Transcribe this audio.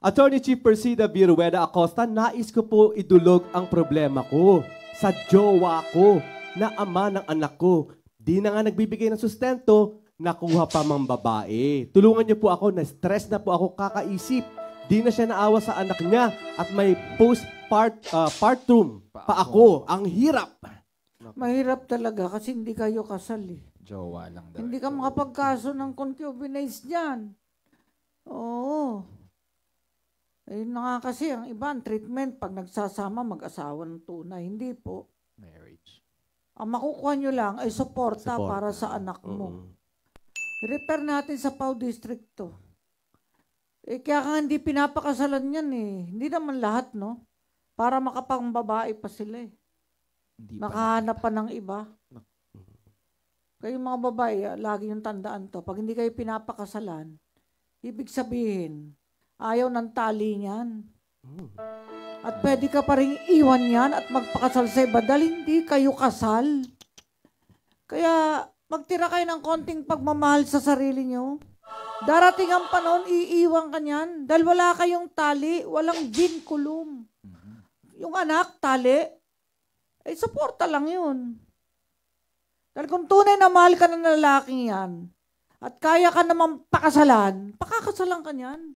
Attorney Chief Persida Virueda Acosta, nais ko po idulog ang problema ko sa jowa ko na ama ng anak ko. Di na nga nagbibigay ng sustento, nakuha pa mang babae. Tulungan niyo po ako, na-stress na po ako kakaisip. Di na siya naawa sa anak niya at may postpartum pa ako. Ang hirap. Mahirap talaga kasi hindi kayo kasal eh. Jowa lang daw. Hindi ka makapagkaso ng concubinage dyan. Oo. Ayun na nga kasi, ang iba, ang treatment, pag nagsasama, mag-asawa ng tunay. Hindi po. Marriage. Ang makukuha nyo lang ay suporta para sa anak mo. I-repair natin sa Pau District to. Eh, kaya nga hindi pinapakasalan yan eh. Hindi naman lahat, no? Para makapangbabae pa sila eh. Hindi Nakahanap pa ng iba. Kayong mga babae, lagi yung tandaan to. Pag hindi kayo pinapakasalan, ibig sabihin, ayaw ng tali niyan. At pwede ka pa rin iwan yan at magpakasal sa iba dahil hindi kayo kasal. Kaya magtira kayo ng konting pagmamahal sa sarili nyo. Darating ang panahon, iiwan ka niyan. Dahil wala kayong tali, walang vinculum. Yung anak, tali, eh, suporta lang yun. Dahil kung tunay na mahal ka ng lalaking yan, at kaya ka naman pakasalan, pakakasalan ka niyan.